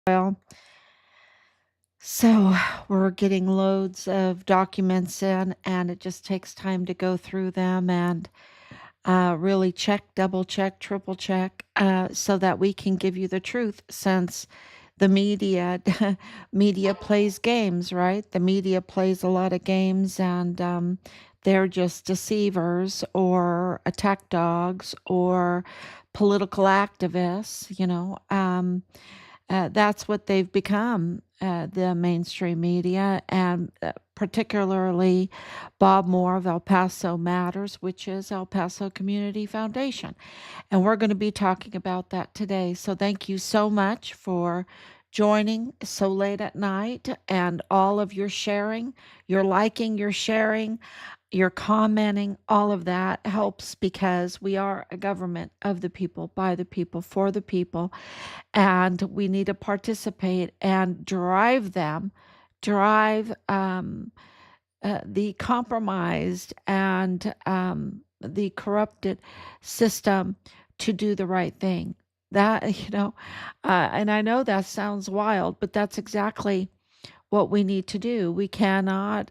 Well, so we're getting loads of documents in, and it just takes time to go through them and really check, double check, triple check, so that we can give you the truth. Since the media, media plays games, right? The media plays a lot of games, and they're just deceivers or attack dogs or political activists. That's what they've become, the mainstream media, and particularly Bob Moore of El Paso Matters, which is El Paso Community Foundation. And we're going to be talking about that today. So thank you so much for joining so late at night and all of your sharing, your liking, your sharing, your commenting, all of that helps because we are a government of the people, by the people, for the people, and we need to participate and drive them, drive the compromised and the corrupted system to do the right thing. That, and I know that sounds wild, but that's exactly what we need to do. We cannot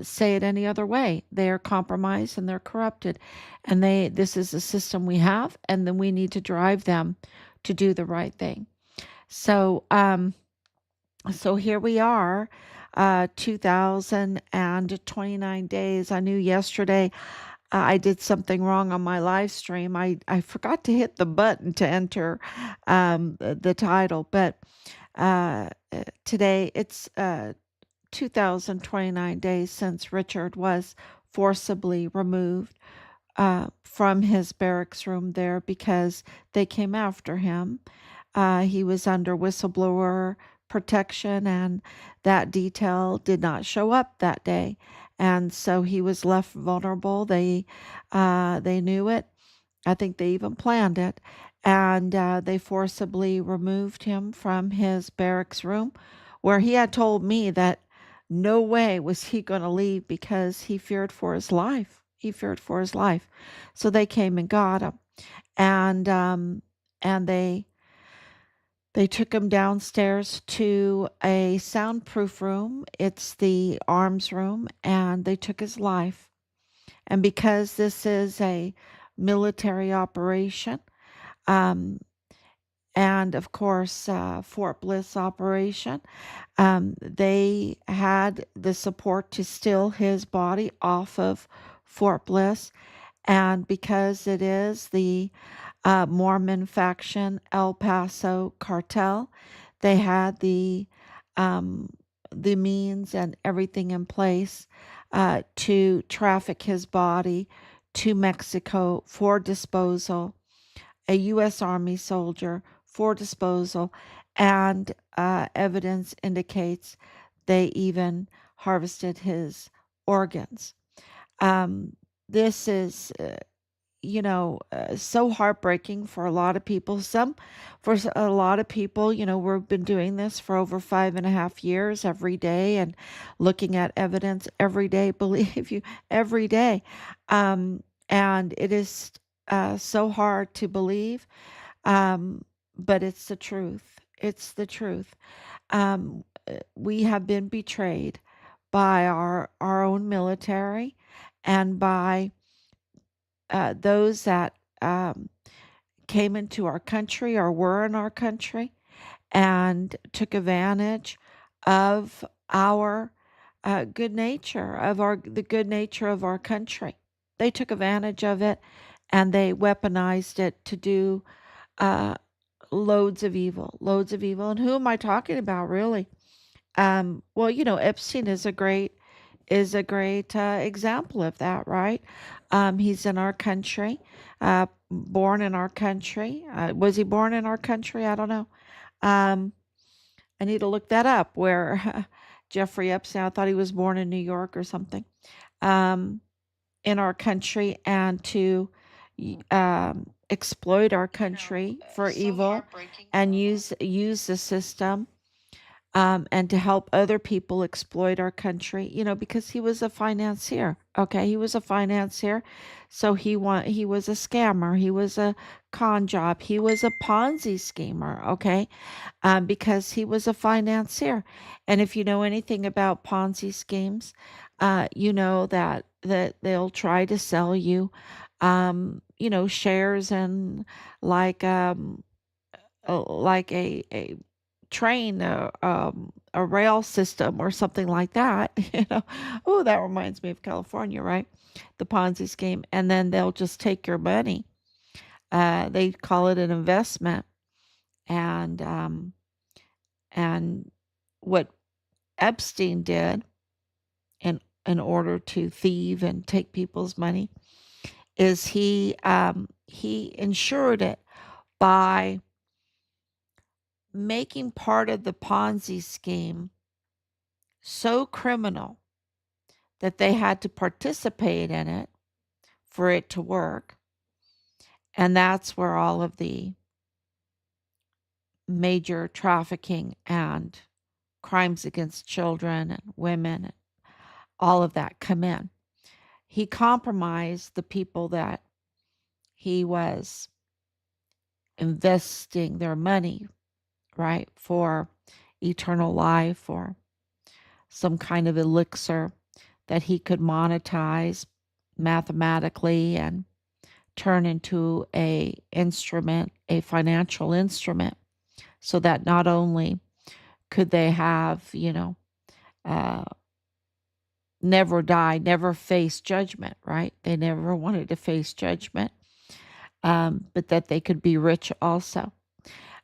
say it any other way. They are compromised and they're corrupted, and this is a system we have, and then we need to drive them to do the right thing. So here we are, 2029 days. I knew yesterday I did something wrong on my live stream. I forgot to hit the button to enter the title, but today it's 2029 days since Richard was forcibly removed from his barracks room there because they came after him. He was under whistleblower protection, and that detail did not show up that day, and so he was left vulnerable. They knew it. I think they even planned it, and they forcibly removed him from his barracks room, where he had told me that no way was he going to leave because he feared for his life. He feared for his life. So they came and got him, and they took him downstairs to a soundproof room. It's the arms room, and they took his life. And because this is a military operation, um, and of course, Fort Bliss operation, they had the support to steal his body off of Fort Bliss. And because it is the Mormon faction El Paso cartel, they had um, the means and everything in place to traffic his body to Mexico for disposal, a U.S. Army soldier for disposal, and evidence indicates they even harvested his organs. Um, this is so heartbreaking for a lot of people. For a lot of people, we've been doing this for over 5.5 years every day and looking at evidence every day, believe you, every day. And it is so hard to believe, but it's the truth. It's the truth. We have been betrayed by our own military and by those that came into our country or were in our country and took advantage of our good nature, of the good nature of our country. They took advantage of it and they weaponized it to do uh, loads of evil, loads of evil. And who am I talking about, really? Well, Epstein is a great example of that, right? He's in our country, born in our country. Was he born in our country? I don't know. Um, I need to look that up. Where Jeffrey Epstein, I thought he was born in New York or something. Um, in our country and to exploit our country for evil and use the system and to help other people exploit our country, because he was a financier. Okay, he was a financier, so he was a scammer. He was a con job. He was a Ponzi schemer. Okay, because he was a financier. And if you know anything about Ponzi schemes, you know that they'll try to sell you, shares in like a train, a rail system or something like that. Oh, that reminds me of California, right? The Ponzi scheme, and then they'll just take your money. They call it an investment, and and what Epstein did in order to thieve and take people's money is he insured it by making part of the Ponzi scheme so criminal that they had to participate in it for it to work. And that's where all of the major trafficking and crimes against children and women and all of that come in. He compromised the people that he was investing their money, right, for eternal life or some kind of elixir that he could monetize mathematically and turn into a instrument, a financial instrument, so that not only could they have, uh, never die, never face judgment, right? They never wanted to face judgment, but that they could be rich also.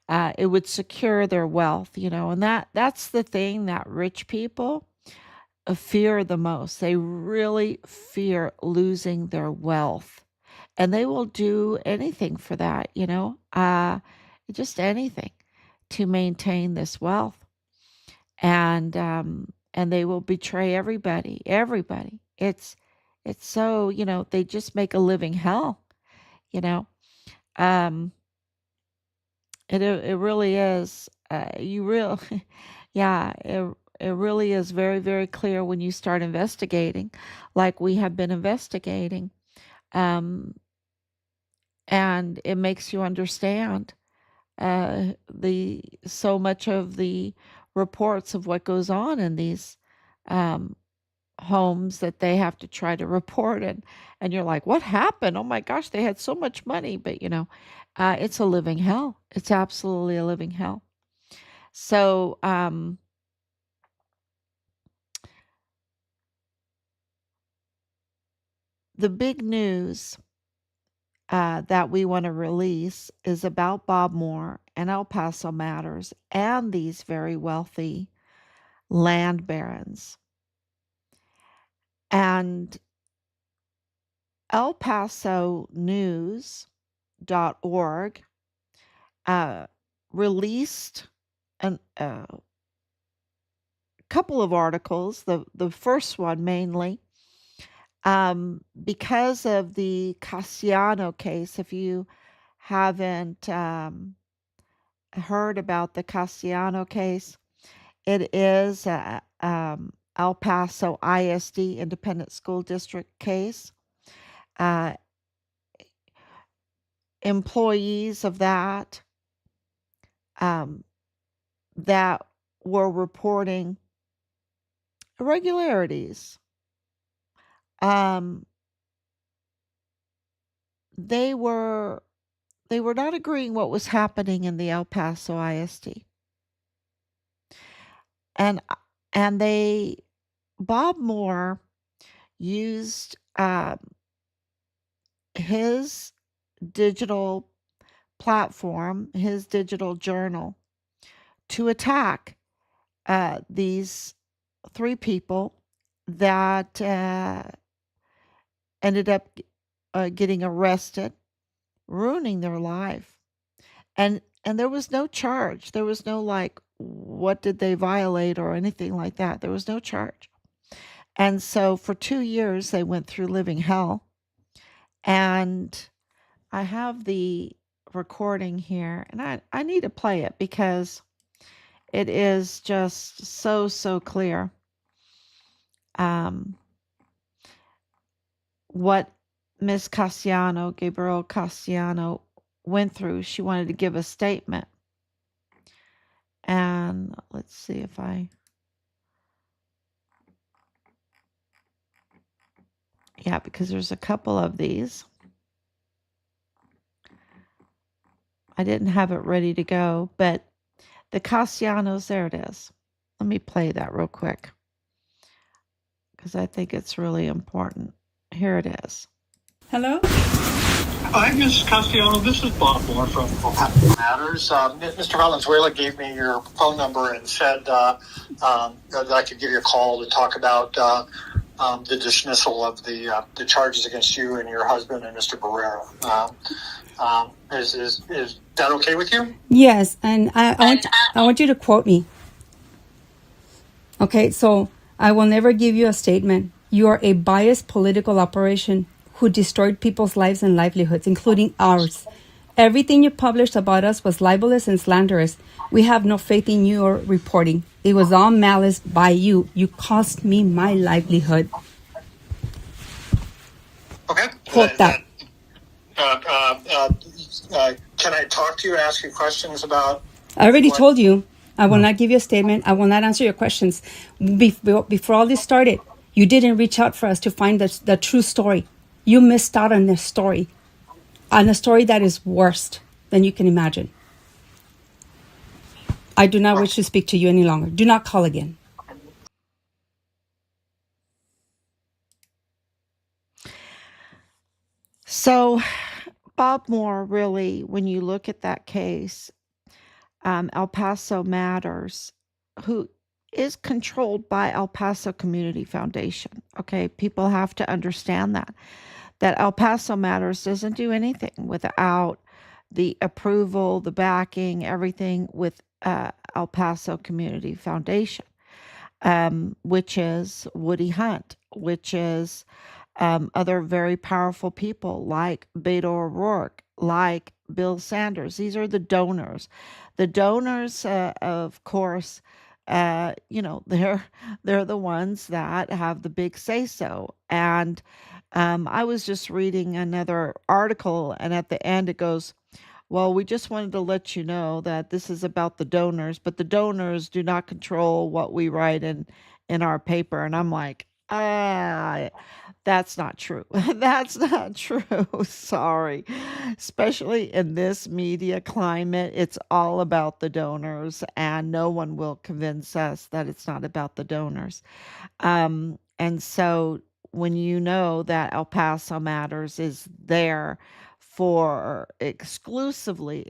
It would secure their wealth, and that's the thing that rich people fear the most. They really fear losing their wealth, and they will do anything for that, just anything to maintain this wealth. And they will betray everybody. It's so, they just make a living hell, you know. Um, it really is. You real, yeah. It really is very very clear when you start investigating, like we have been investigating, um, and it makes you understand the so much of the reports of what goes on in these um, homes that they have to try to report, and you're like, what happened? Oh my gosh, they had so much money, but it's a living hell. It's absolutely a living hell. So the big news that we want to release is about Bob Moore and El Paso matters and these very wealthy land barons. And El Paso News.org uh, released a couple of articles, the first one mainly, because of the Cassiano case. If you haven't heard about the Cassiano case, it is a El Paso ISD Independent School District case. Uh, Employees of um, that were reporting irregularities. Um, they were they were not agreeing what was happening in the El Paso ISD, and they Bob Moore used his digital platform, his digital journal, to attack these three people that ended up getting arrested, ruining their life. And there was no charge. There was no like, what did they violate or anything like that. There was no charge. And so for 2 years they went through living hell. And I have the recording here, and I need to play it because It is just so clear what Miss Cassiano, Gabriel Cassiano, went through. She wanted to give a statement. And let's see if because there's a couple of these. I didn't have it ready to go, but the Cassianos, there it is. Let me play that real quick because I think it's really important. Here it is. Hello? Hi, Ms. Castellano. This is Bob Moore from Paso Matters. Mr. Valenzuela gave me your phone number and said that I could give you a call to talk about the dismissal of the charges against you and your husband and Mr. Barrera. Is that okay with you? Yes, and I want you to quote me. Okay, so I will never give you a statement. You are a biased political operation who destroyed people's lives and livelihoods, including ours. Everything you published about us was libelous and slanderous. We have no faith in your reporting. It was all malice by you. You cost me my livelihood. Okay. Quote that. Can I talk to you, ask you questions about? I already told you. I will not give you a statement. I will not answer your questions. Before all this started, you didn't reach out for us to find the true story. You missed out on this story, on a story that is worse than you can imagine. I do not wish to speak to you any longer. Do not call again. So, Bob Moore, really, when you look at that case, El Paso Matters, who is controlled by El Paso Community Foundation. Okay, people have to understand that El Paso Matters doesn't do anything without the approval, the backing, everything with El Paso Community Foundation, which is Woody Hunt, which is other very powerful people like Beto O'Rourke, like Bill Sanders. These are the donors. The donors, of course, they're the ones that have the big say so. And I was just reading another article, and at the end it goes, well, we just wanted to let you know that this is about the donors, but the donors do not control what we write in our paper. And I'm like, that's not true. That's not true. Sorry. Especially in this media climate, it's all about the donors, and no one will convince us that it's not about the donors. And so when you know that El Paso Matters is there for exclusively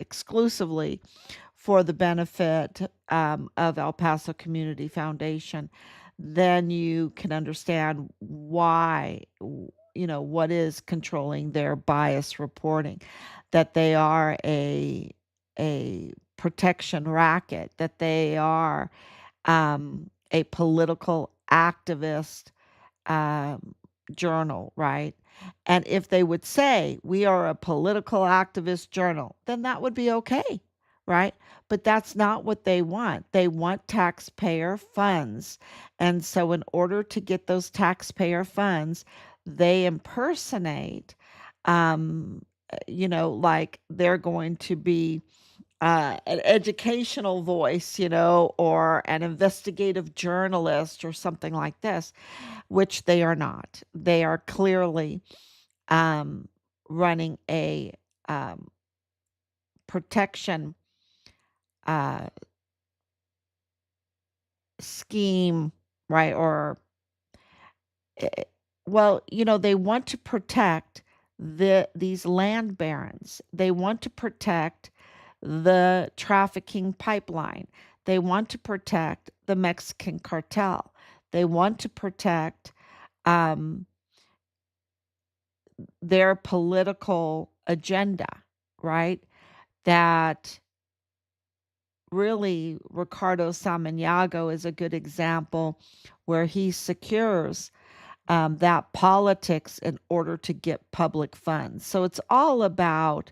for the benefit of El Paso Community Foundation, then you can understand why, what is controlling their bias reporting, that they are a protection racket, that they are a political activist journal, right? And if they would say, we are a political activist journal, then that would be okay, right? But that's not what they want. They want taxpayer funds. And so, in order to get those taxpayer funds, they impersonate, like they're going to be an educational voice, or an investigative journalist or something like this, which they are not. They are clearly running a protection uh, scheme, right? Or, eh, well, they want to protect these land barons. They want to protect the trafficking pipeline. They want to protect the Mexican cartel. They want to protect um, their political agenda, right? That really Ricardo Samaniego is a good example where he secures that politics in order to get public funds. So it's all about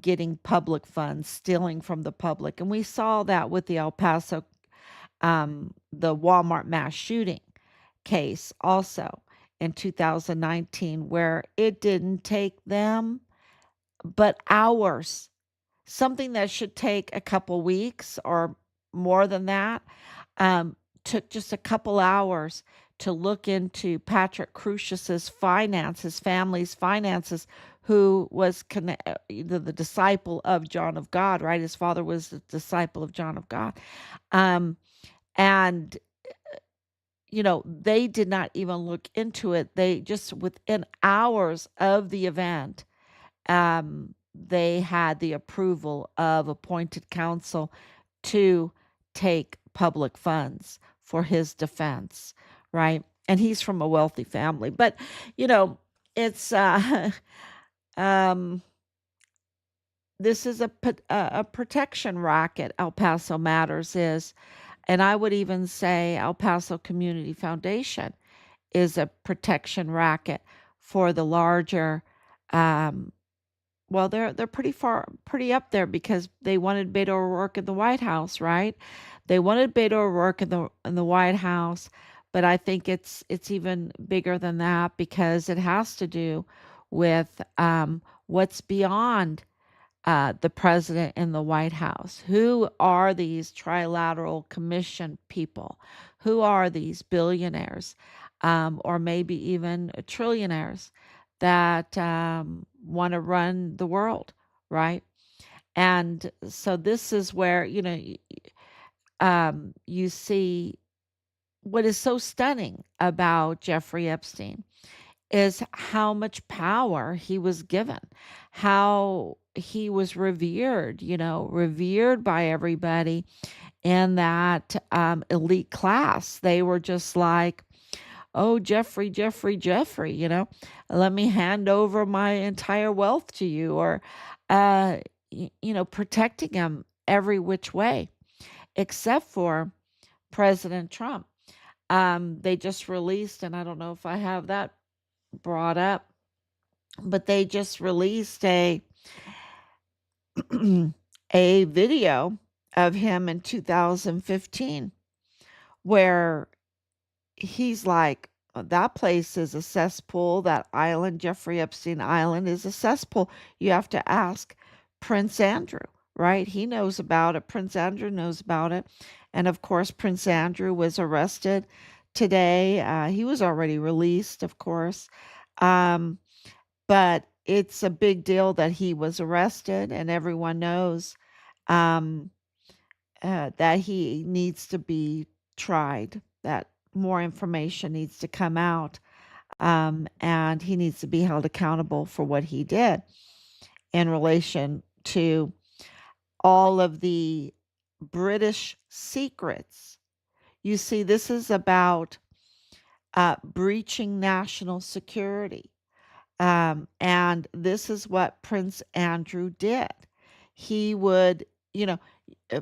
getting public funds, stealing from the public. And we saw that with the El Paso, the Walmart mass shooting case also in 2019, where it didn't take them but hours, something that should take a couple weeks or more than that, um, took just a couple hours to look into Patrick Crucius's finance, his family's finances, who was the disciple of John of God, right? His father was the disciple of John of God. Um, and they did not even look into it. They just within hours of the event, they had the approval of appointed counsel to take public funds for his defense, right? And he's from a wealthy family, but it's um, this is a protection racket. El Paso Matters is, and I would even say El Paso Community Foundation is a protection racket for the larger. Well, they're pretty up there because they wanted Beto O'Rourke in the White House, right? They wanted Beto O'Rourke in the White House, but I think it's even bigger than that because it has to do with what's beyond the president in the White House. Who are these trilateral commission people? Who are these billionaires, or maybe even trillionaires that want to run the world, right? And so this is where you see what is so stunning about Jeffrey Epstein is how much power he was given, how he was revered, revered by everybody in that elite class. They were just like, oh, Jeffrey, Jeffrey, Jeffrey, let me hand over my entire wealth to you, or, protecting him every which way, except for President Trump. They just released, and I don't know if I have that brought up, but they just released a a video of him in 2015 where he's like, that place is a cesspool. That island, Jeffrey Epstein Island, is a cesspool. You have to ask Prince Andrew, right? He knows about it. Prince Andrew knows about it. And of course, Prince Andrew was arrested today. He was already released, of course. But it's a big deal that he was arrested, and everyone knows um, that he needs to be tried, that more information needs to come out, and he needs to be held accountable for what he did in relation to all of the British secrets. You see, this is about breaching national security. And this is what Prince Andrew did. He would,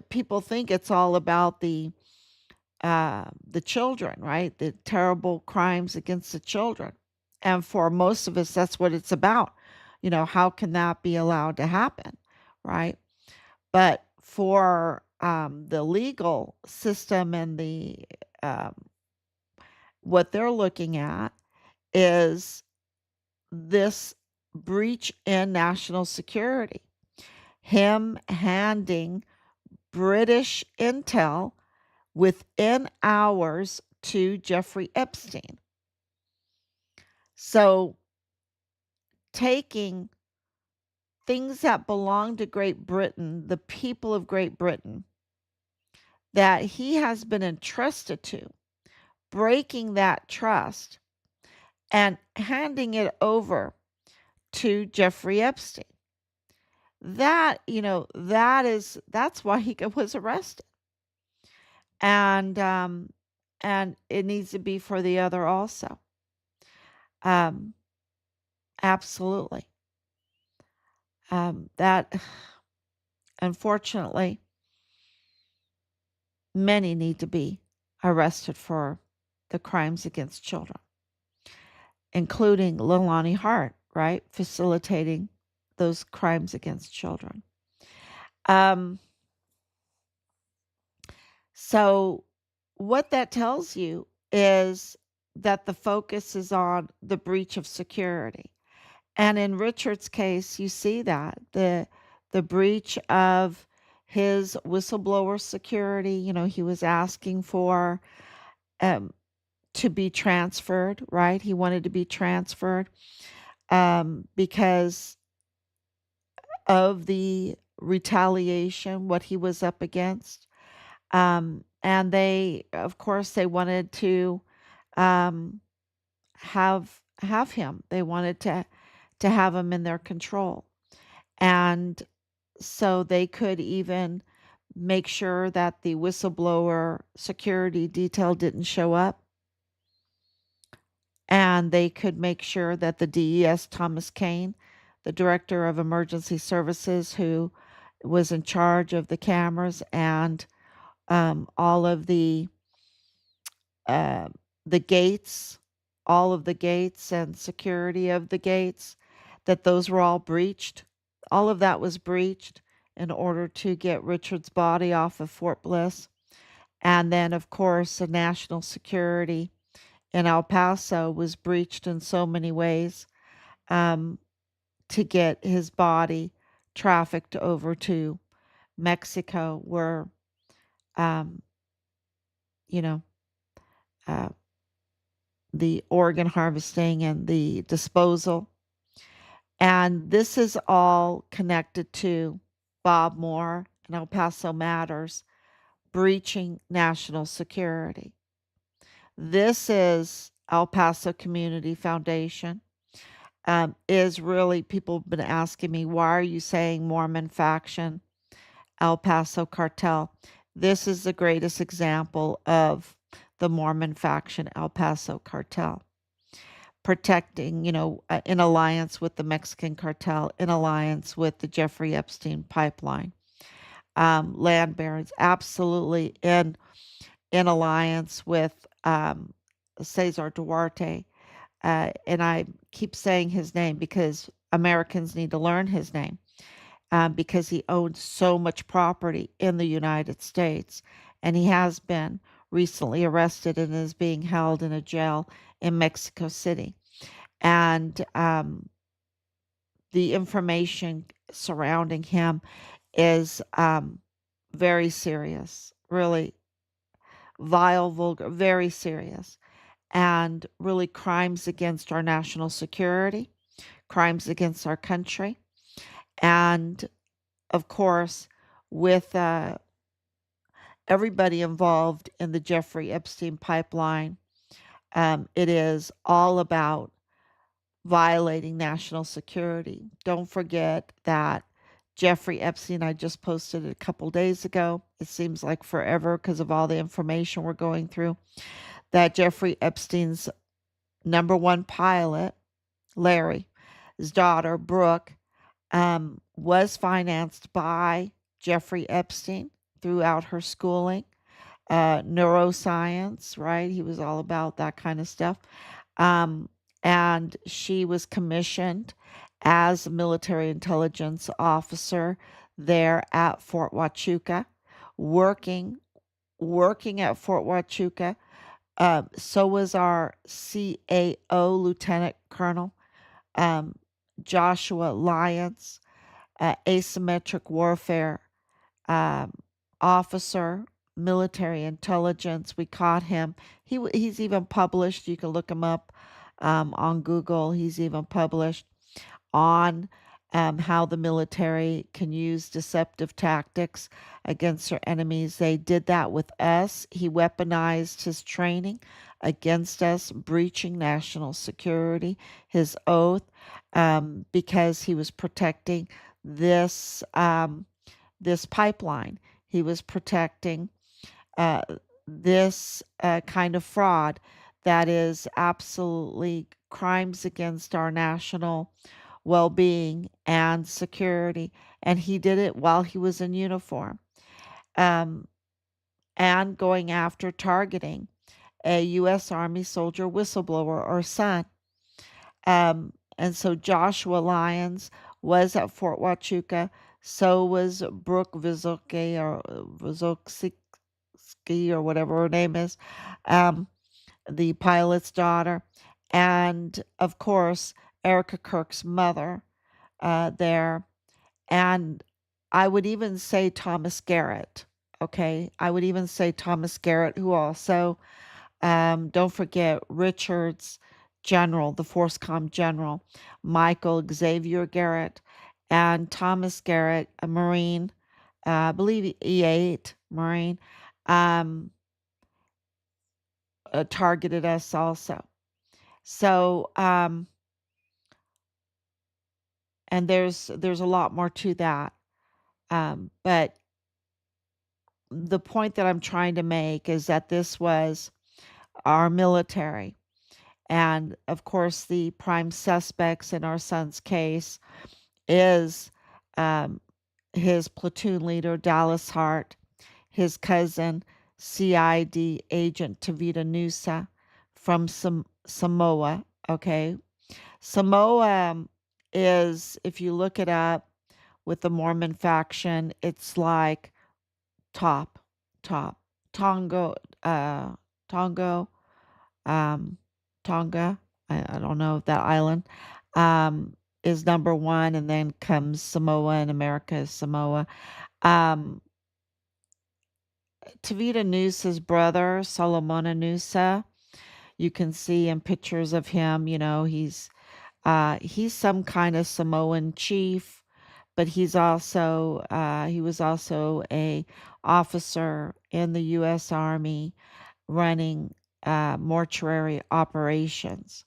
people think it's all about the children, right? The terrible crimes against the children. And for most of us, that's what it's about. How can that be allowed to happen, right? But for the legal system and the what they're looking at is this breach in national security, him handing British intel within hours to Jeffrey Epstein. So taking things that belong to Great Britain, the people of Great Britain, that he has been entrusted to, breaking that trust and handing it over to Jeffrey Epstein. That, that's why he was arrested. And it needs to be for the other also. Absolutely. That, unfortunately, many need to be arrested for the crimes against children, including Leilani Hart, right? Facilitating those crimes against children. So what that tells you is that the focus is on the breach of security. And in Richard's case, you see that the breach of his whistleblower security, he was asking for to be transferred, right? He wanted to be transferred because of the retaliation, what he was up against. And they, of course, they wanted to um, have him. They wanted to have him in their control, and so they could even make sure that the whistleblower security detail didn't show up, and they could make sure that the DES Thomas Kane, the director of emergency services, who was in charge of the cameras and all of uh, the gates, all of the gates and security of the gates, that those were all breached. All of that was breached in order to get Richard's body off of Fort Bliss. And then, of course, the national security in El Paso was breached in so many ways to get his body trafficked over to Mexico, where, you know, uh, the organ harvesting and the disposal. And this is all connected to Bob Moore and El Paso Matters breaching national security. This is El Paso Community Foundation. Is really, people have been asking me, why are you saying Mormon faction, El Paso cartel? This is the greatest example of the Mormon faction, El Paso cartel, protecting, in alliance with the Mexican cartel, in alliance with the Jeffrey Epstein pipeline, land barons, absolutely in alliance with Cesar Duarte. And I keep saying his name because Americans need to learn his name, because he owns so much property in the United States. And he has been recently arrested and is being held in a jail in Mexico City. And the information surrounding him is very serious, really vile, vulgar, very serious, and really crimes against our national security, crimes against our country. And of course, with everybody involved in the Jeffrey Epstein pipeline, it is all about violating national security. Don't forget that Jeffrey Epstein, I just posted it a couple days ago. It seems like forever because of all the information we're going through. That Jeffrey Epstein's number one pilot, Larry, his daughter, Brooke, was financed by Jeffrey Epstein throughout her schooling, neuroscience, right? He was all about that kind of stuff. And she was commissioned as a military intelligence officer there at Fort Huachuca, working at Fort Huachuca. So was our CAO, Lieutenant Colonel Joshua Lyons, asymmetric warfare officer, military intelligence. We caught him. He's even published. You can look him up on Google. He's even published on how the military can use deceptive tactics against their enemies. They did that with us. He weaponized his training against us, breaching national security, his oath, because he was protecting this this pipeline. He was protecting this kind of fraud that is absolutely crimes against our national well-being and security, and he did it while he was in uniform, and going after targeting a U.S. Army soldier whistleblower or son. And so Joshua Lyons was at Fort Huachuca. So was Brooke Vizoke or Vizoksky or whatever her name is, the pilot's daughter. And of course, Erica Kirk's mother there. And I would even say Thomas Garrett. Okay. I would even say Thomas Garrett, who also, don't forget Richard's general, the Forcecom general, Michael Xavier Garrett, and Thomas Garrett, a Marine, I believe E8 Marine, um, targeted us also. So, and there's a lot more to that. But the point that I'm trying to make is that this was our military. And of course, the prime suspects in our son's case is his platoon leader, Dallas Hart, his cousin, CID agent Tavita Nusa from Samoa. Okay. Samoa is, if you look it up with the Mormon faction, it's like top, top. Tonga, Tonga, Tonga, I don't know that island, is number one, and then comes Samoa, and America is Samoa. Um, Tavita Nusa's brother, Solomona Nusa, you can see in pictures of him, he's some kind of Samoan chief, but he was also a officer in the U.S. Army running mortuary operations.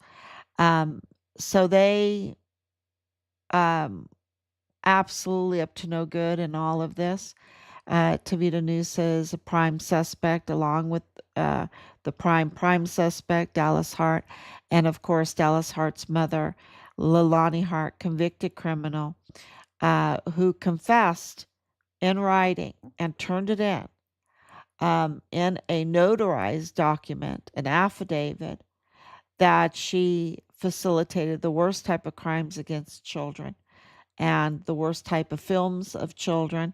Um, so they absolutely up to no good in all of this. Tavita Nusa is a prime suspect, along with the prime suspect, Dallas Hart, and of course Dallas Hart's mother, Leilani Hart, convicted criminal, who confessed in writing and turned it in a notarized document, an affidavit, that she facilitated the worst type of crimes against children and the worst type of films of children,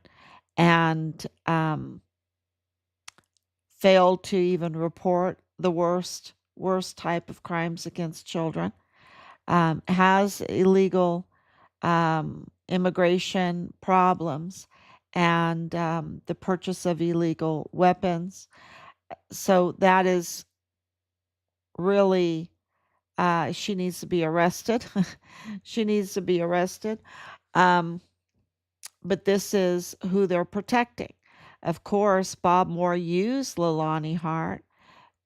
and failed to even report the worst type of crimes against children, has illegal immigration problems, and the purchase of illegal weapons. So that is really, she needs to be arrested. She needs to be arrested. Um, but this is who they're protecting. Of course, Bob Moore used Leilani Hart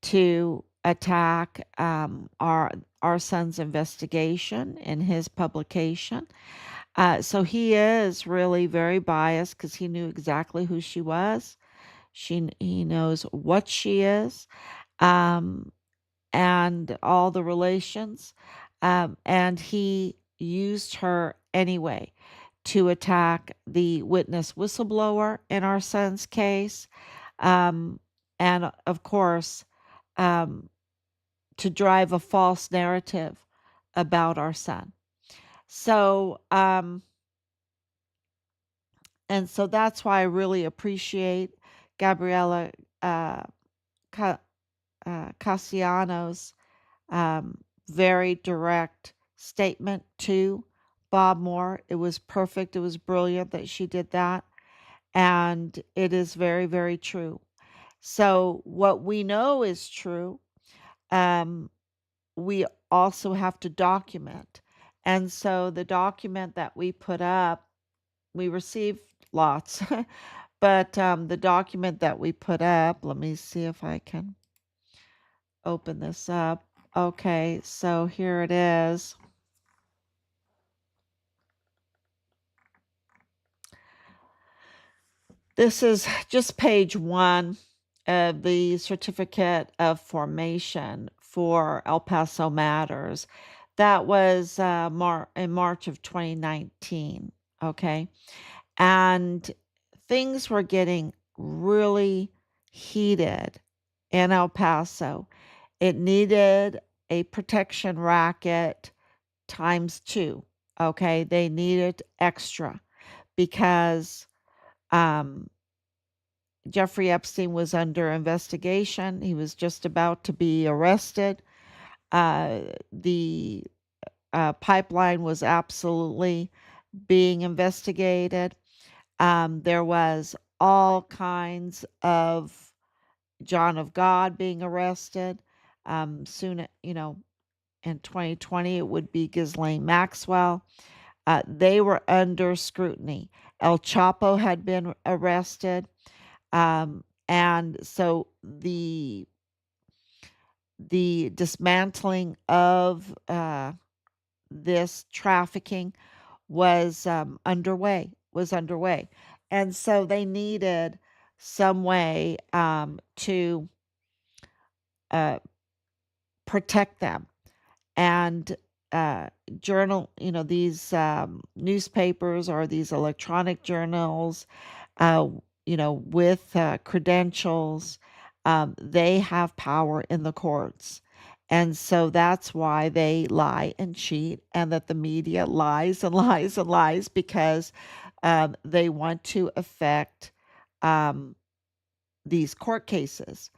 to attack our son's investigation in his publication. So he is really very biased because he knew exactly who she was. He knows what she is, um, and all the relations, and he used her anyway to attack the witness whistleblower in our son's case, um, and of course, um, to drive a false narrative about our son. So, and so that's why I really appreciate Gabriela Cassiano's very direct statement to Bob Moore. It was perfect. It was brilliant that she did that. And it is very, very true. So, what we know is true, um, we also have to document. And so, the document that we put up, we received lots, but the document that we put up, let me see if I can open this up. Okay, so here it is. This is just page 1 of the certificate of formation for El Paso Matters. That was in March of 2019. Okay. And things were getting really heated in El Paso. It needed a protection racket times 2. Okay, they needed extra because um, Jeffrey Epstein was under investigation. He was just about to be arrested. The pipeline was absolutely being investigated. There was all kinds of John of God being arrested. Soon, in 2020, it would be Ghislaine Maxwell. They were under scrutiny. El Chapo had been arrested. And so the dismantling of this trafficking was underway, and so they needed some way to uh, protect them. And journal, these newspapers or these electronic journals, uh, with credentials, they have power in the courts. And so that's why they lie and cheat, and that the media lies and lies and lies, because they want to affect um, these court cases,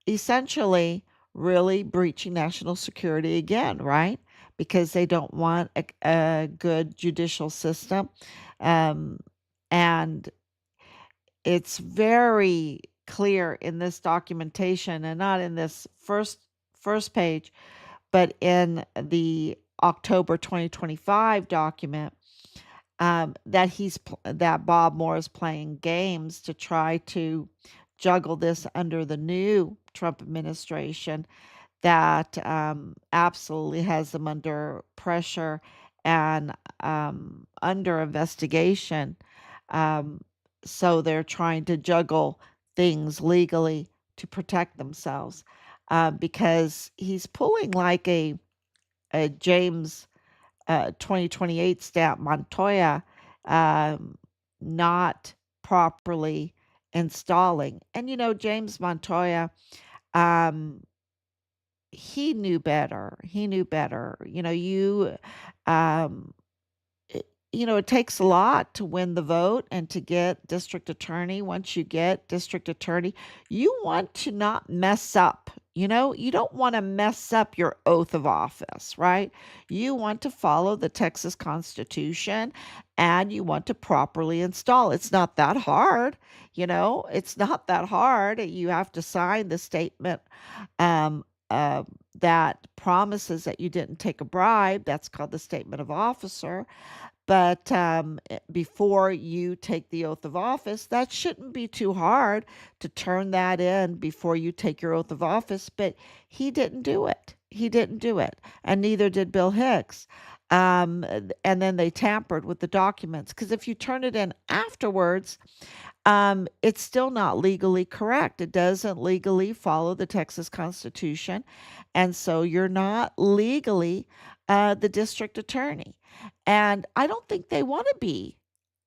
essentially really breaching national security again, right? Because they don't want a good judicial system. Um, and it's very clear in this documentation, and not in this first page, but in the October 2025 document, that Bob Moore is playing games to try to juggle this under the new Trump administration that absolutely has them under pressure and under investigation. Um, so they're trying to juggle things legally to protect themselves, because he's pulling like a James 2028 stamp Montoya, um, not properly installing. And James Montoya, um, he knew better. He knew better. Um, it takes a lot to win the vote and to get district attorney. Once you get district attorney, you want to not mess up. You don't want to mess up your oath of office, right? You want to follow the Texas Constitution, and you want to properly install. It's not that hard. It's not that hard. You have to sign the statement um, uh, that promises that you didn't take a bribe. That's called the statement of officer. But before you take the oath of office, that shouldn't be too hard to turn that in before you take your oath of office. But he didn't do it. He didn't do it. And neither did Bill Hicks. And then they tampered with the documents. Because if you turn it in afterwards, it's still not legally correct. It doesn't legally follow the Texas Constitution. And so you're not legally the district attorney. And I don't think they want to be.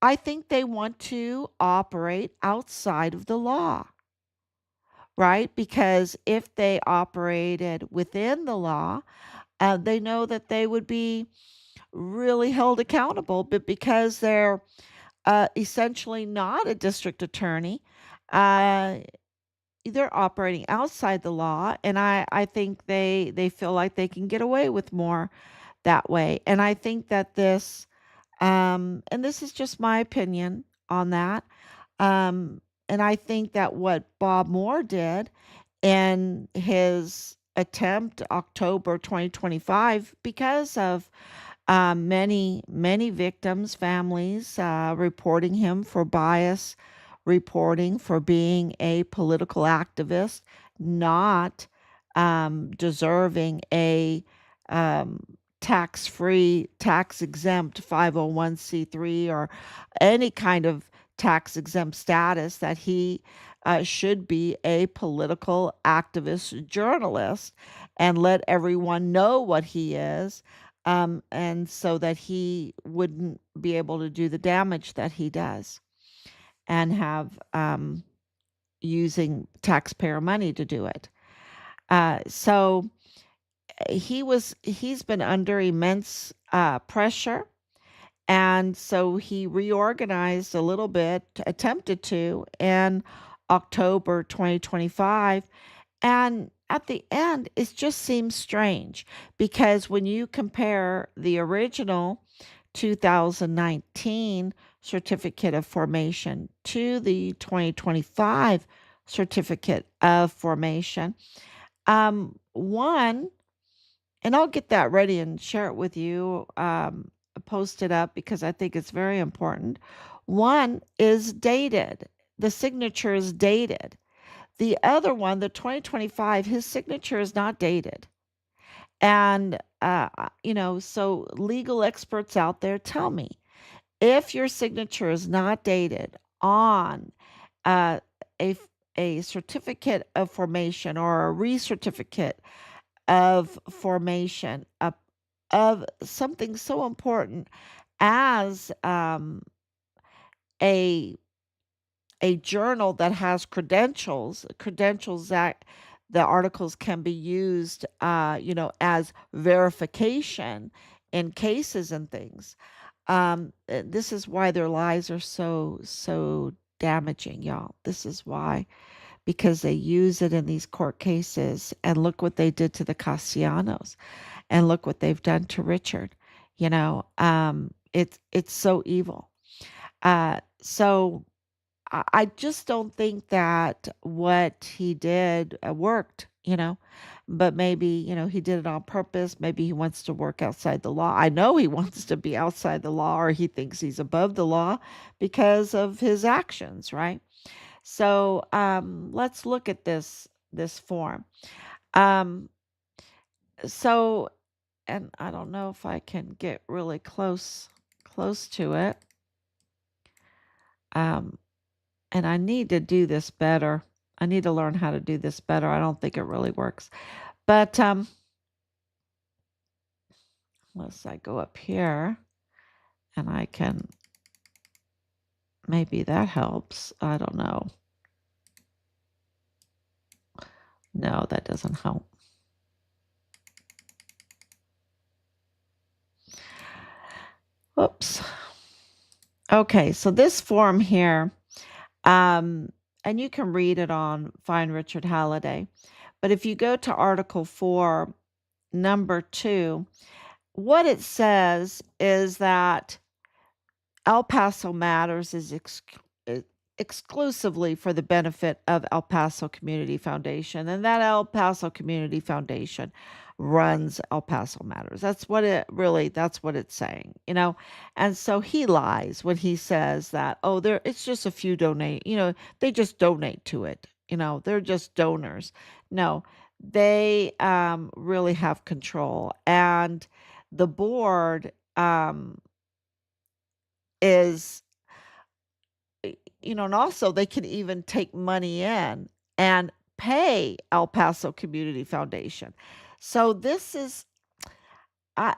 I think they want to operate outside of the law, right? Because if they operated within the law, they know that they would be really held accountable. But because they're essentially not a district attorney, uh, they're operating outside the law. And I think they feel like they can get away with more that way. And I think that and this is just my opinion on that. And I think that what Bob Moore did in his attempt October 2025, because of many victims, families reporting him for bias, reporting for being a political activist, not deserving a um, tax-free, tax-exempt 501c3 or any kind of tax-exempt status, that he should be a political activist journalist and let everyone know what he is, and so that he wouldn't be able to do the damage that he does and have using taxpayer money to do it. So he's been under immense pressure. And so he reorganized a little bit, attempted to, in October 2025. And at the end, it just seems strange because when you compare the original 2019 certificate of formation to the 2025 certificate of formation, one, and I'll get that ready and share it with you, post it up because I think it's very important. One is dated, the signature is dated. The other one, the 2025, his signature is not dated. And, so legal experts out there tell me if your signature is not dated on uh, a, a certificate of formation or a recertificate of formation of something so important as a a journal that has credentials that the articles can be used, as verification in cases and things. This is why their lies are so damaging, y'all. This is why, because they use it in these court cases, and look what they did to the Castellanos, and look what they've done to Richard. It's so evil. So I just don't think that what he did worked, but maybe, he did it on purpose. Maybe he wants to work outside the law. I know he wants to be outside the law, or he thinks he's above the law because of his actions, right? So let's look at this form. Um, so, and I don't know if I can get really close to it. Um, and I need to do this better. I need to learn how to do this better. I don't think it really works. But unless I go up here and I can, maybe that helps. I don't know. No, that doesn't help. Whoops. Okay, so this form here, and you can read it on Find Richard Halliday. But if you go to Article 4, number 2, what it says is that El Paso Matters is exclusively for the benefit of El Paso Community Foundation, and that El Paso Community Foundation runs El Paso Matters. That's what it's saying, And so he lies when he says that, oh, it's just a few donate, they just donate to it, they're just donors. No, they really have control, and the board is, and also they can even take money in and pay El Paso Community Foundation. So this is,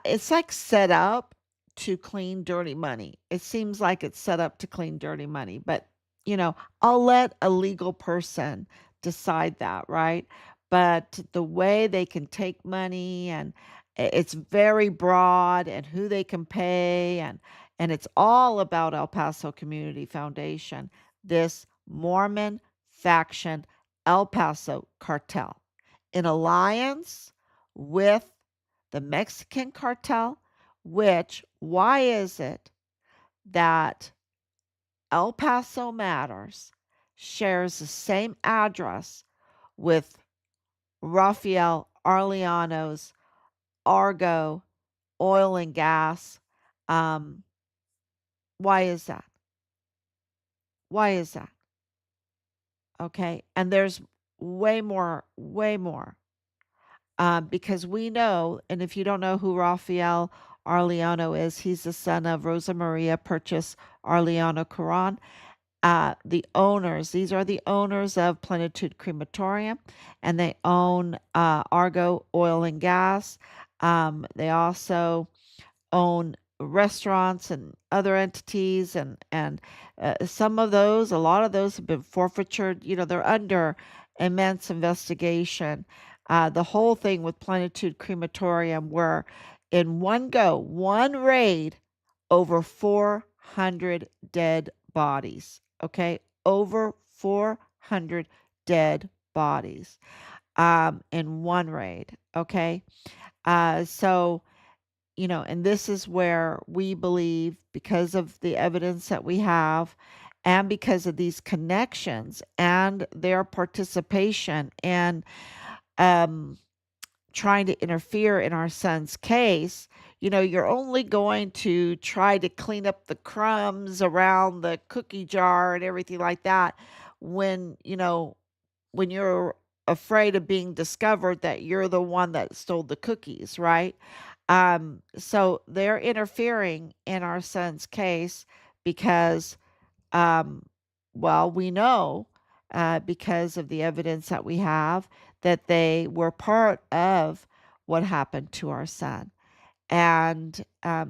it's like set up to clean dirty money. It seems like it's set up to clean dirty money, but I'll let a legal person decide that, right? But the way they can take money, and it's very broad, and who they can pay, and it's all about El Paso Community Foundation, this Mormon faction El Paso cartel in alliance with the Mexican cartel, why is it that El Paso Matters shares the same address with Rafael Arellano's ARGO oil and gas? Why is that? Why is that? Okay. And there's way more, because we know, and if you don't know who Rafael Arellano is, he's the son of Rosa Maria Purchase Arellano Cuarón. These are the owners of Plenitude Crematorium, and they own Argo Oil and Gas. They also own restaurants and other entities, and a lot of those have been forfeited. They're under immense investigation. The whole thing with Plenitude Crematorium, where in one raid, over 400 dead bodies. Okay, over 400 dead bodies in one raid. Okay, so and this is where we believe, because of the evidence that we have, and because of these connections and their participation in um, trying to interfere in our son's case, you're only going to try to clean up the crumbs around the cookie jar and everything like that when you're afraid of being discovered that you're the one that stole the cookies, right? So they're interfering in our son's case because, um, well, we know because of the evidence that we have that they were part of what happened to our son. And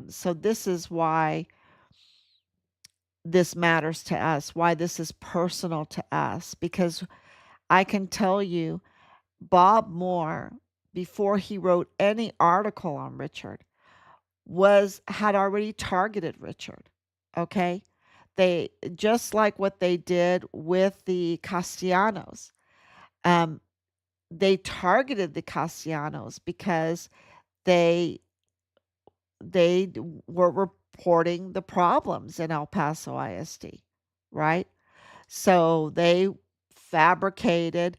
so this is why this matters to us, why this is personal to us, because I can tell you, Bob Moore, before he wrote any article on Richard, had already targeted Richard. Okay? They just like what they did with the Castellanos. Um, they targeted the Castellanos because they they were reporting the problems in El Paso ISD, right? So they fabricated,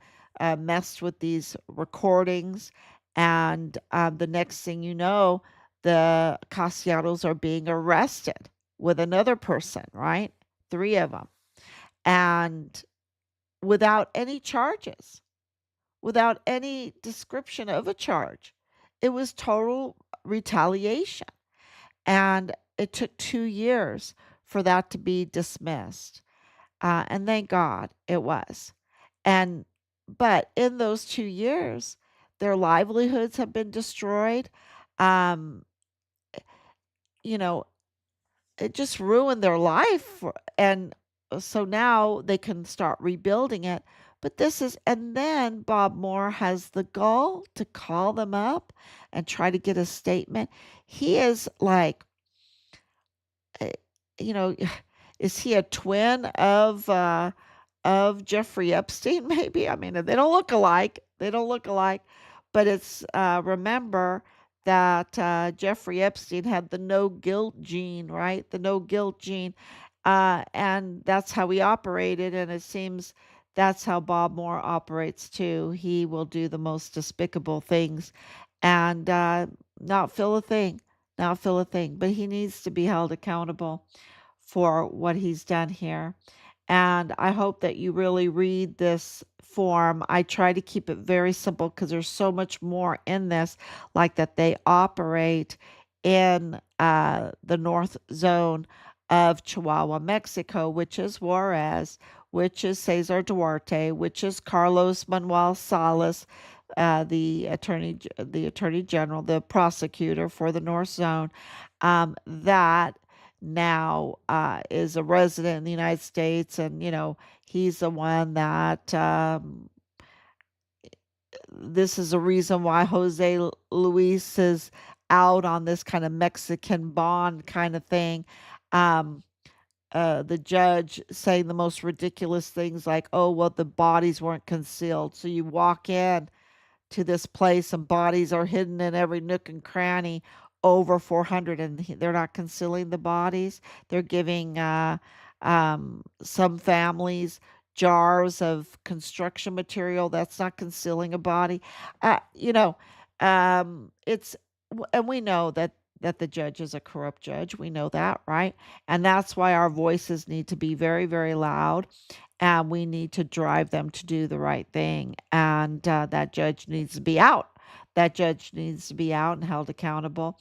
messed with these recordings, and the next thing you know, the Castellanos are being arrested with another person, right? Three of them, and without any charges, without any description of a charge. It was total retaliation. And it took 2 years for that to be dismissed. And thank God it was. And but in those 2 years, their livelihoods have been destroyed. Um, you know, it just ruined their life. And so now they can start rebuilding it. But and then Bob Moore has the gall to call them up and try to get a statement. He is like, uh, you know, is he a twin of Jeffrey Epstein? Maybe. I mean, they don't look alike. They don't look alike. But it's remember that Jeffrey Epstein had the no guilt gene, right? The no guilt gene, and that's how he operated. And it seems that's how Bob Moore operates too. He will do the most despicable things, and not feel a thing, not feel a thing. But he needs to be held accountable for what he's done here. And I hope that you really read this form. I try to keep it very simple because there's so much more in this, like that they operate in the north zone of Chihuahua, Mexico, which is Juarez, which is Cesar Duarte, which is Carlos Manuel Salas, the attorney general, the prosecutor for the North Zone, that now is a resident in the United States, and he's the one that this is a reason why Jose Luis is out on this kind of Mexican bond kind of thing. Um, the judge saying the most ridiculous things like, "Oh, well, the bodies weren't concealed." So you walk in to this place and bodies are hidden in every nook and cranny, over 400, and they're not concealing the bodies. They're giving some families jars of construction material. That's not concealing a body. uh, you know it's and we know that the judge is a corrupt judge. We know that, right? And that's why our voices need to be very, very loud, and we need to drive them to do the right thing. And that judge needs to be out. That judge needs to be out and held accountable.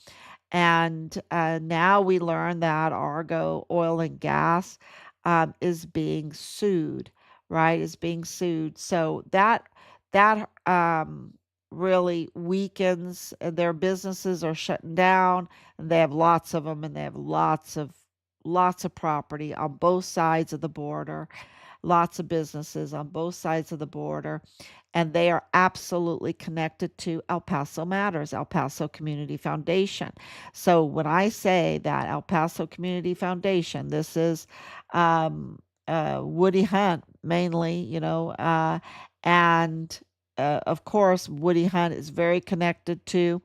And now we learn that Argo Oil and Gas is being sued, right? Is being sued. So that really weakens. Their businesses are shutting down, and they have lots of them, and they have lots of property on both sides of the border. lots of businesses on both sides of the border, and they are absolutely connected to El Paso Matters, El Paso Community Foundation. So when I say that El Paso Community Foundation, this is Woody Hunt mainly, and of course, Woody Hunt is very connected to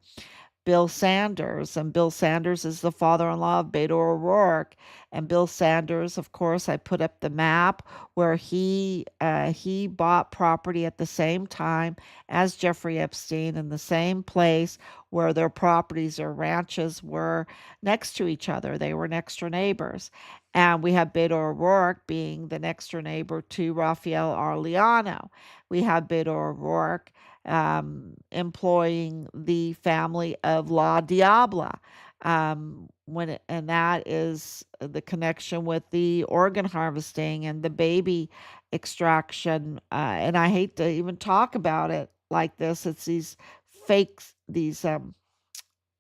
Bill Sanders, and Bill Sanders is the father-in-law of Beto O'Rourke. And Bill Sanders, of course, I put up the map where he bought property at the same time as Jeffrey Epstein in the same place where their properties or ranches were next to each other. They were next door neighbors. And we have Beto O'Rourke being the next door neighbor to Rafael Arellano. We have Beto O'Rourke employing the family of La Diabla. And that is the connection with the organ harvesting and the baby extraction. And I hate to even talk about it like this. It's these fakes, these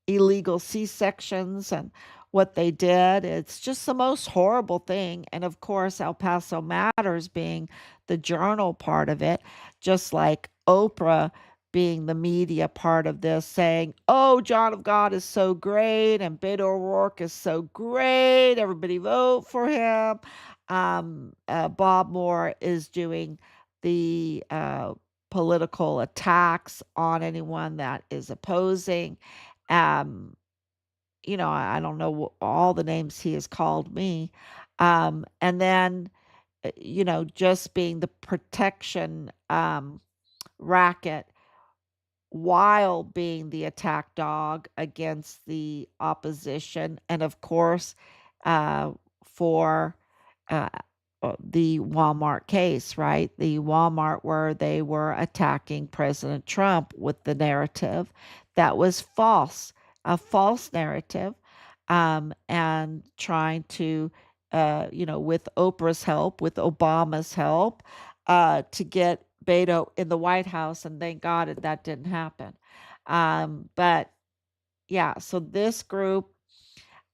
illegal C-sections and what they did. It's just the most horrible thing. And of course, El Paso Matters being the journal part of it, just like Oprah being the media part of this, saying, oh, John of God is so great and Beto O'Rourke is so great. Everybody vote for him. Bob Moore is doing the political attacks on anyone that is opposing. Um, I don't know all the names he has called me. And then, just being the protection racket while being the attack dog against the opposition. And of course, for uh, the Walmart case, right? The Walmart where they were attacking President Trump with the narrative that was false, a false narrative, and trying to, with Oprah's help, with Obama's help, to get Beto in the White House, and thank God that didn't happen. But yeah, so this group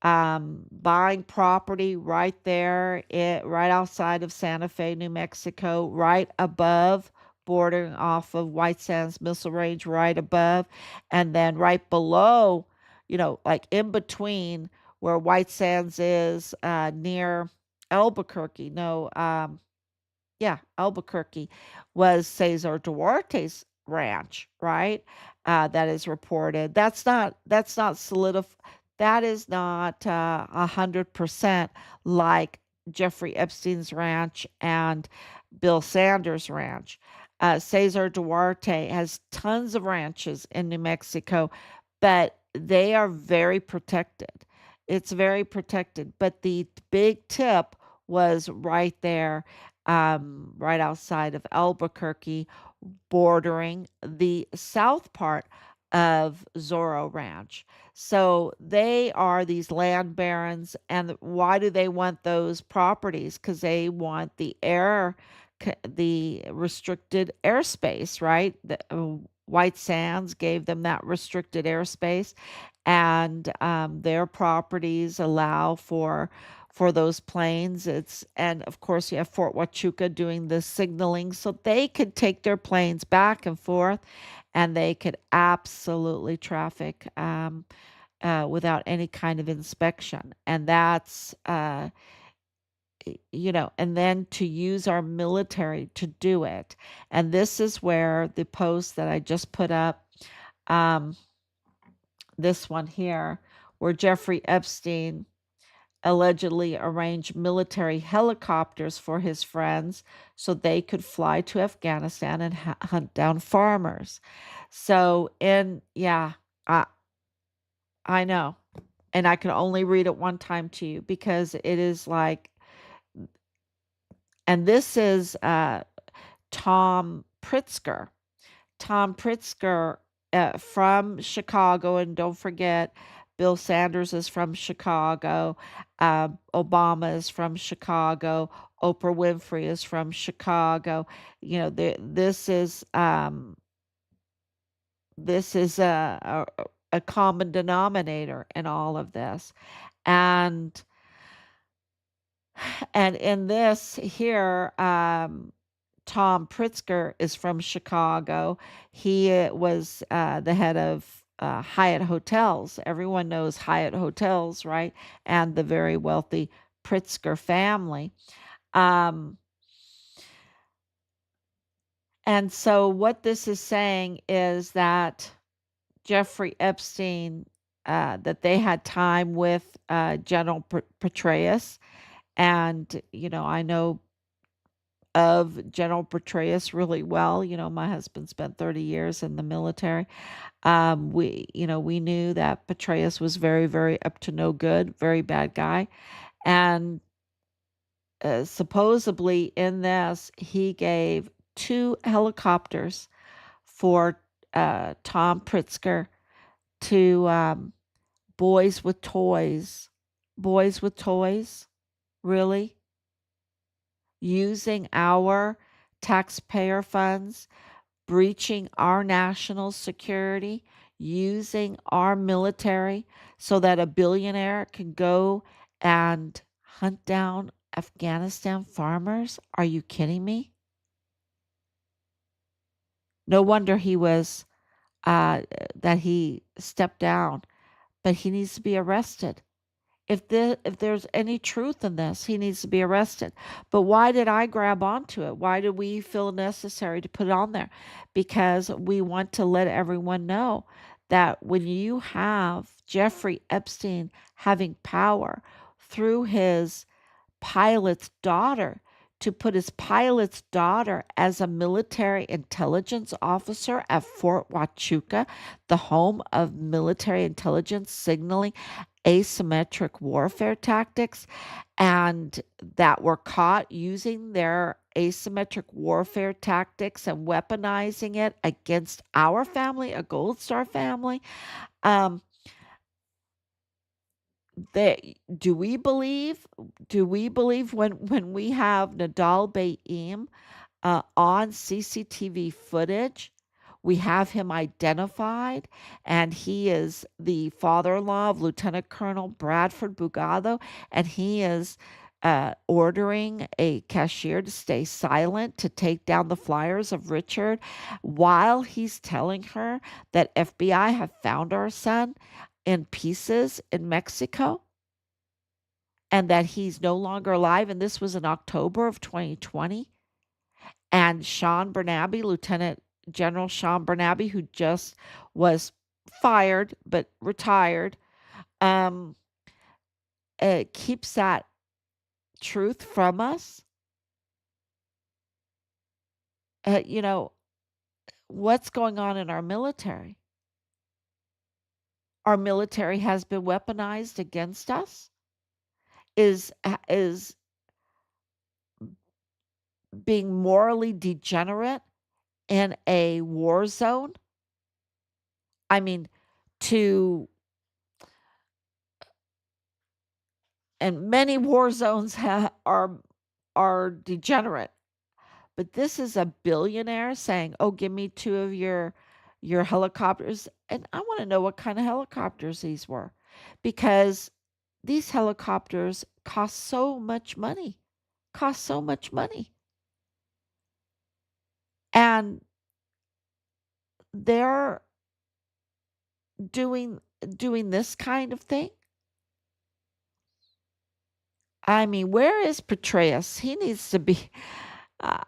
buying property right there, right outside of Santa Fe, New Mexico, right above, bordering off of White Sands Missile Range, right above, and then right below, like in between where White Sands is, near Albuquerque. No, yeah, Albuquerque was Cesar Duarte's ranch, right? That is reported. That's not that is not 100% like Jeffrey Epstein's ranch and Bill Sanders' ranch. Cesar Duarte has tons of ranches in New Mexico, but they are very protected. It's very protected. But the big tip was right there, right outside of Albuquerque, bordering the south part of Zorro Ranch. So they are these land barons. And why do they want those properties? Because they want the restricted airspace, right? The White Sands gave them that restricted airspace, and their properties allow for those planes. And of course you have Fort Huachuca doing the signaling, so they could take their planes back and forth, and they could absolutely traffic without any kind of inspection. And that's and then to use our military to do it. And this is where the post that I just put up, this one here, where Jeffrey Epstein allegedly arranged military helicopters for his friends so they could fly to Afghanistan and hunt down farmers. So, yeah, I know. And I can only read it one time to you because it is like, and this is Tom Pritzker. Tom Pritzker from Chicago, and don't forget, Bill Sanders is from Chicago. Obama is from Chicago. Oprah Winfrey is from Chicago. This is a common denominator in all of this. And And in this here, Tom Pritzker is from Chicago. He was the head of Hyatt Hotels. Everyone knows Hyatt Hotels, right? And the very wealthy Pritzker family. Um, and so, what this is saying is that Jeffrey Epstein, that they had time with General Petraeus. And, I know of General Petraeus really well. My husband spent 30 years in the military. We knew that Petraeus was very, very up to no good, very bad guy. And supposedly in this, he gave 2 helicopters for Tom Pritzker to boys with toys. Boys with toys? Really? Using our taxpayer funds, breaching our national security, using our military so that a billionaire can go and hunt down Afghanistan farmers? Are you kidding me? No wonder that he stepped down, but he needs to be arrested. If there's any truth in this, he needs to be arrested. But why did I grab onto it? Why do we feel necessary to put it on there? Because we want to let everyone know that when you have Jeffrey Epstein having power through his pilot's daughter, to put his pilot's daughter as a military intelligence officer at Fort Huachuca, the home of military intelligence signaling asymmetric warfare tactics, and that were caught using their asymmetric warfare tactics and weaponizing it against our family, a Gold Star family. Um, do we believe? When we have Nadal Bayim on CCTV footage? We have him identified, and he is the father-in-law of Lieutenant Colonel Bradford Bugado, and he is ordering a cashier to stay silent to take down the flyers of Richard while he's telling her that FBI have found our son in pieces in Mexico and that he's no longer alive. And this was in October of 2020. And Sean Bernabe, Lieutenant General Sean Bernabe, who just was fired but retired, um, keeps that truth from us. You know, what's going on in our military? Our military has been weaponized against us, is being morally degenerate in a war zone. I mean, to and many war zones are degenerate, but this is a billionaire saying, "Oh, give me 2 of your helicopters," and I want to know what kind of helicopters these were, because these helicopters cost so much money, cost so much money, and they're doing this kind of thing. I mean, where is Petraeus? He needs to be uh,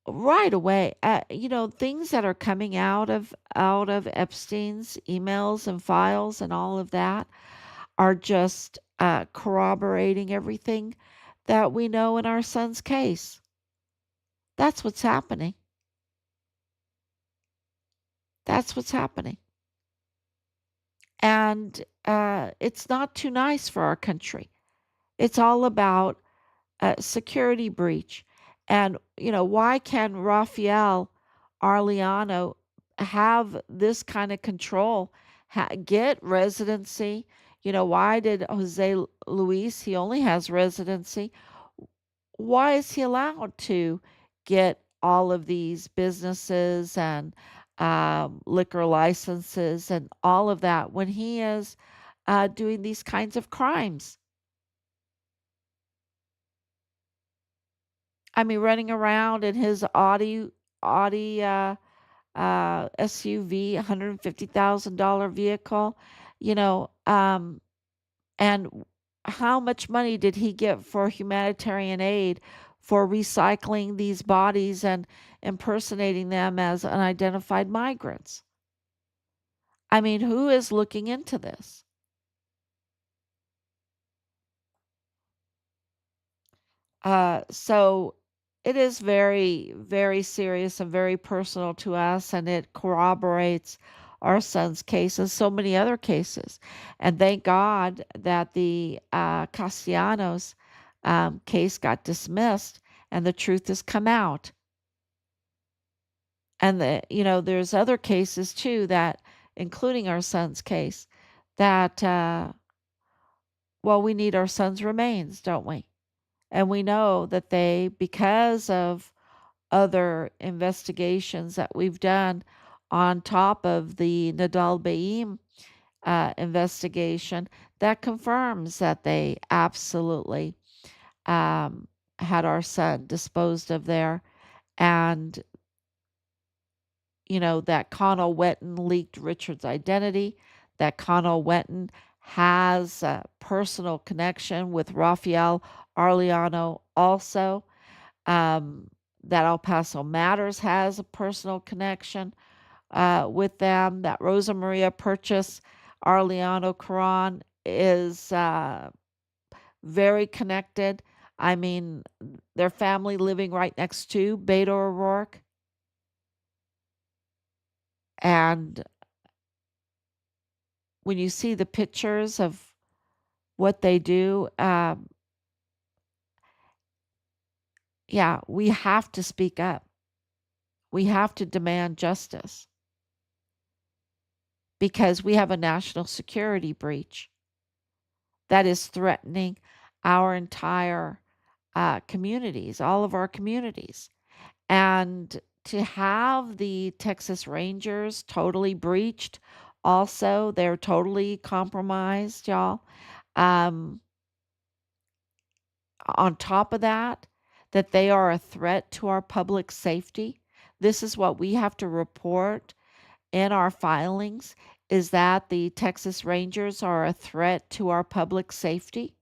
right away. Things that are coming out of Epstein's emails and files and all of that are just corroborating everything that we know in our son's case. That's what's happening. That's what's happening. And it's not too nice for our country. It's all about security breach. And, why can Rafael Arellano have this kind of control, get residency? Why did Jose Luis, he only has residency. Why is he allowed to get all of these businesses and liquor licenses and all of that when he is, doing these kinds of crimes? I mean, running around in his Audi SUV, $150,000 vehicle, you know, and how much money did he get for humanitarian aid for recycling these bodies and impersonating them as unidentified migrants? I mean, who is looking into this? So it is very, very serious and very personal to us, and it corroborates our son's case and so many other cases. And thank God that the Castellanos case got dismissed and the truth has come out. And there's other cases too that, including our son's case, that well, we need our son's remains, don't we? And we know that they, because of other investigations that we've done on top of the Nadal Baim investigation, that confirms that they absolutely had our son disposed of there. And, that Connell Wetton leaked Richard's identity, that Connell Wetton has a personal connection with Rafael Arellano also, that El Paso Matters has a personal connection with them, that Rosa Maria Purchase Arellano Cuarón is very connected. I mean, their family living right next to Beto O'Rourke. And when you see the pictures of what they do, yeah, we have to speak up. We have to demand justice because we have a national security breach that is threatening our entire communities, all of our communities. And to have the Texas Rangers totally breached, also, they're totally compromised, y'all. On top of that, that they are a threat to our public safety. This is what we have to report in our filings, is that the Texas Rangers are a threat to our public safety.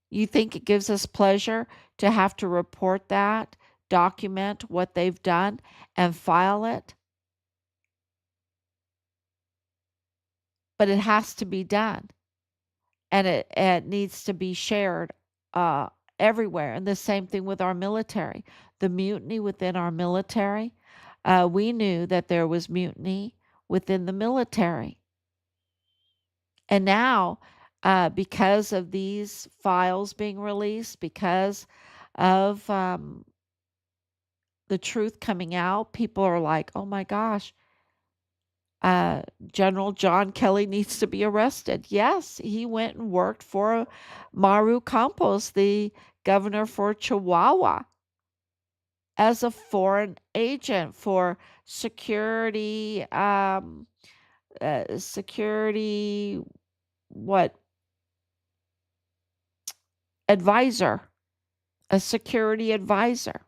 You think it gives us pleasure to have to report that, document what they've done, and file it? But it has to be done, and it needs to be shared everywhere. And the same thing with our military. The mutiny within our military, we knew that there was mutiny within the military. And now, because of these files being released, because of the truth coming out, people are like, oh my gosh, General John Kelly needs to be arrested. Yes, he went and worked for Maru Campos, the governor for Chihuahua, as a foreign agent for security, security, what, advisor, a security advisor,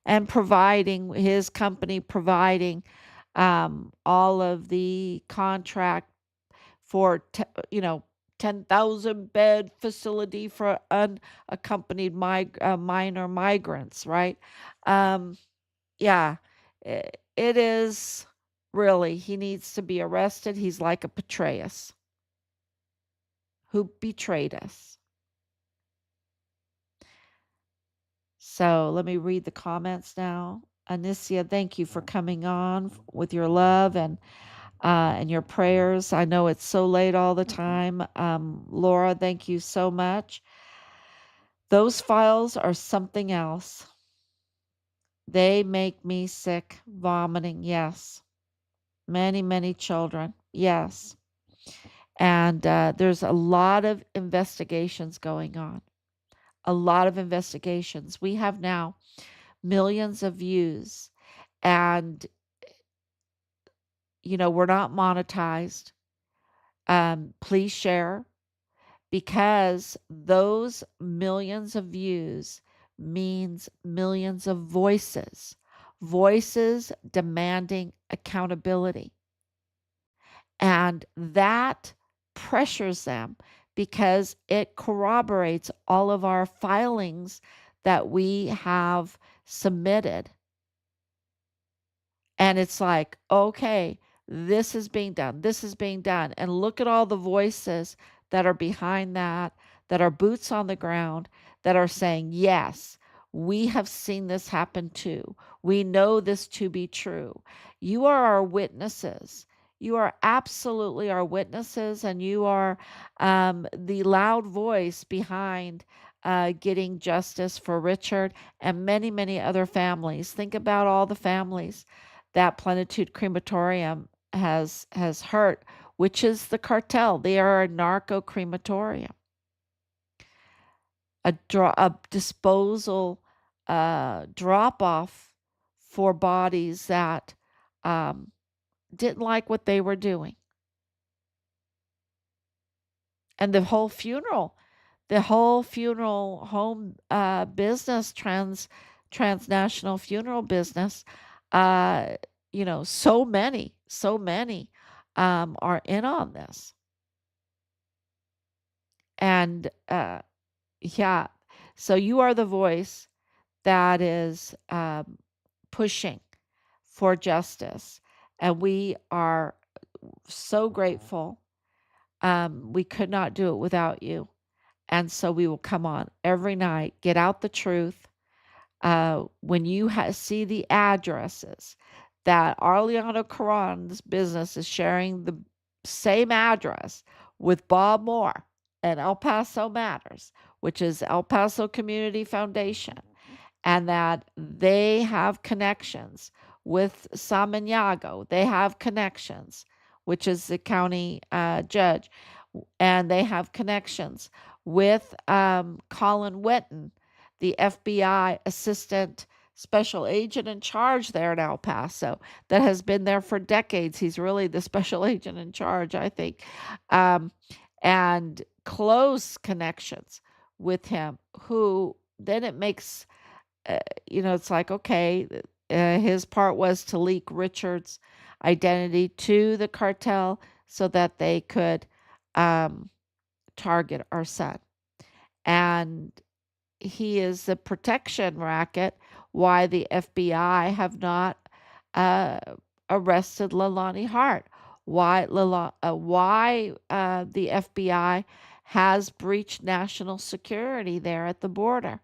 and his company providing all of the contract for 10,000 bed facility for unaccompanied minor migrants, right? Yeah, it is really, he needs to be arrested. He's like a Petraeus who betrayed us. So let me read the comments now. Anicia, thank you for coming on with your love and your prayers. I know it's so late all the time. Laura, thank you so much. Those files are something else. They make me sick, vomiting, yes. Many, many children, yes. And there's a lot of investigations going on. A lot of investigations. We have now millions of views, and we're not monetized. Please share, because those millions of views means millions of voices, voices demanding accountability. And that pressures them because it corroborates all of our filings that we have submitted. And it's like, okay, this is being done. This is being done. And look at all the voices that are behind that are boots on the ground, that are saying, yes, we have seen this happen too. We know this to be true. You are our witnesses. You are absolutely our witnesses, and you are the loud voice behind getting justice for Richard and many, many other families. Think about all the families that Plenitude Crematorium has hurt, which is the cartel. They are a narco crematorium, a disposal drop off for bodies that didn't like what they were doing. And the whole funeral home business, transnational funeral business, so many are in on this. And yeah, so you are the voice that is pushing for justice, and we are so grateful. We could not do it without you. And so we will come on every night, get out the truth. When you see the addresses that Arellano Cuarón's business is sharing the same address with Bob Moore and El Paso Matters, which is El Paso Community Foundation, and that they have connections with Samaniego, they have connections, which is the county judge, and they have connections with Colin Whitten, the FBI assistant special agent in charge there in El Paso, that has been there for decades. He's really the special agent in charge, I think, and close connections with him, who then it makes, it's like, okay, his part was to leak Richard's identity to the cartel so that they could target our son. And he is the protection racket why the FBI have not arrested Leilani Hart, why the FBI has breached national security there at the border.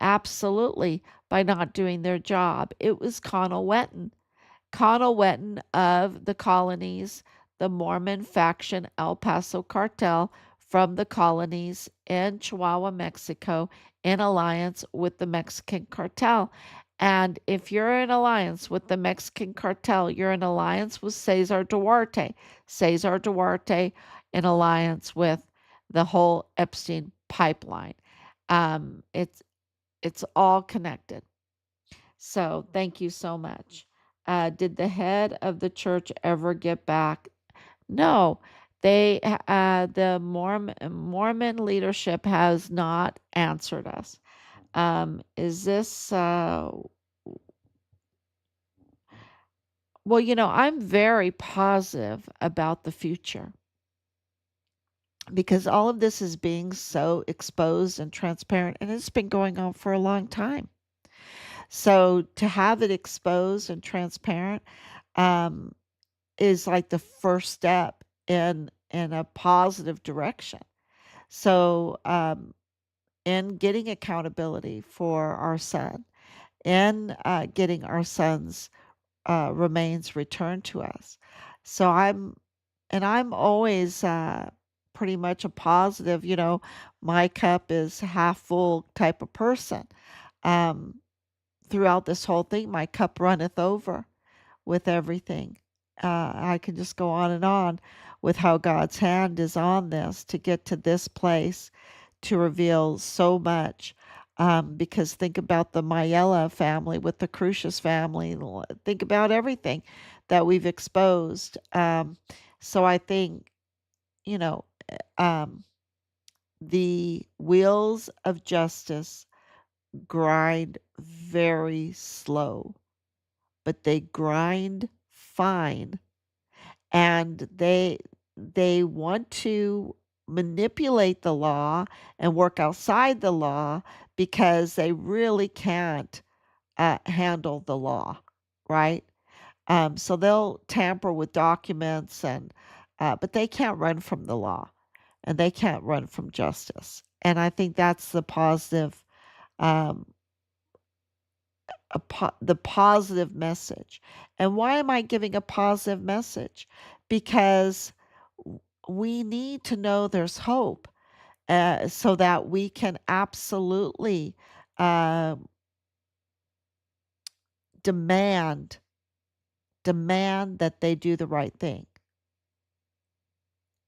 Absolutely, by not doing their job. It was Connell Wetton of the colonies, the Mormon faction El Paso cartel from the colonies in Chihuahua, Mexico, in alliance with the Mexican cartel. And if you're in alliance with the Mexican cartel, you're in alliance with Cesar Duarte. Cesar Duarte in alliance with the whole Epstein pipeline. It's all connected. So thank you so much. Did the head of the church ever get back? No, the Mormon leadership has not answered us. Is this, well, I'm very positive about the future because all of this is being so exposed and transparent, and it's been going on for a long time. So to have it exposed and transparent is like the first step in a positive direction. So in getting accountability for our son, in getting our son's remains returned to us. So I'm always pretty much a positive, my cup is half full type of person. Throughout this whole thing, my cup runneth over with everything. I can just go on and on with how God's hand is on this to get to this place to reveal so much. Because think about the Mayella family with the Crucius family. Think about everything that we've exposed. So I think, the wheels of justice grind very slow, but they grind fine, and they want to manipulate the law and work outside the law because they really can't handle the law, right? So they'll tamper with documents, and but they can't run from the law, and they can't run from justice. And I think that's the positive, um, the positive message. And why am I giving a positive message? Because we need to know there's hope, so that we can absolutely uh, demand that they do the right thing.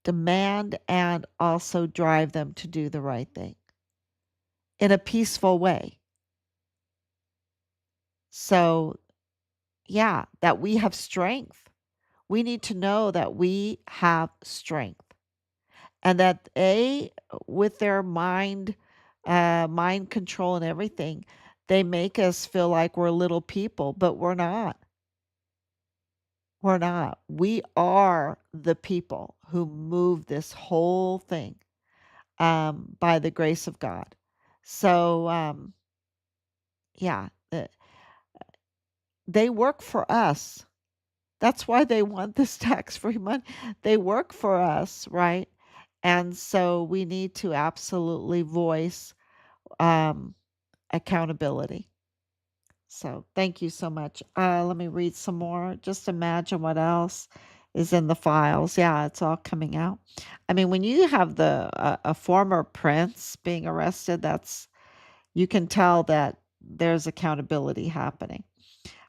Demand and also drive them to do the right thing in a peaceful way. So, yeah, that we have strength. We need to know that we have strength, and that with their mind control and everything, they make us feel like we're little people, but we're not. We're not. We are the people who move this whole thing, by the grace of God. So, yeah, they work for us. That's why they want this tax-free money. They work for us, right? And so we need to absolutely voice accountability. So thank you so much. Let me read some more. Just imagine what else is in the files. Yeah, it's all coming out. I mean, when you have a former prince being arrested, you can tell that there's accountability happening.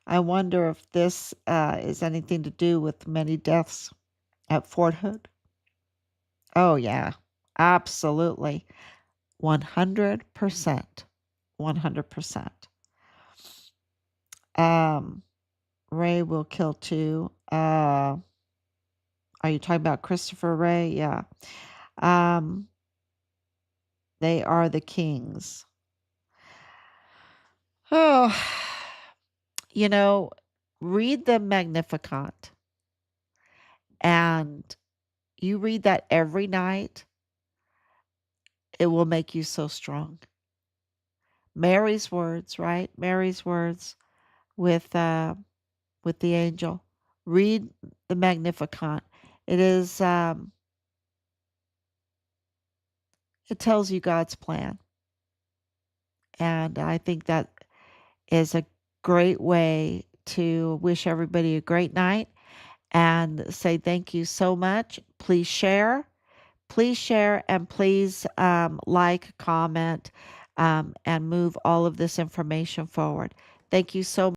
I wonder if this is anything to do with many deaths at Fort Hood. Oh yeah, absolutely, 100%, 100%. Ray will kill too. Are you talking about Christopher Ray? Yeah. Um, they are the kings. Oh, you know, read the Magnificat, and you read that every night. It will make you so strong. Mary's words, right? Mary's words with the angel. Read the Magnificat. It is it tells you God's plan. And I think that is a great way to wish everybody a great night and say thank you so much. Please share. Please share, and please like, comment, and move all of this information forward. Thank you so much.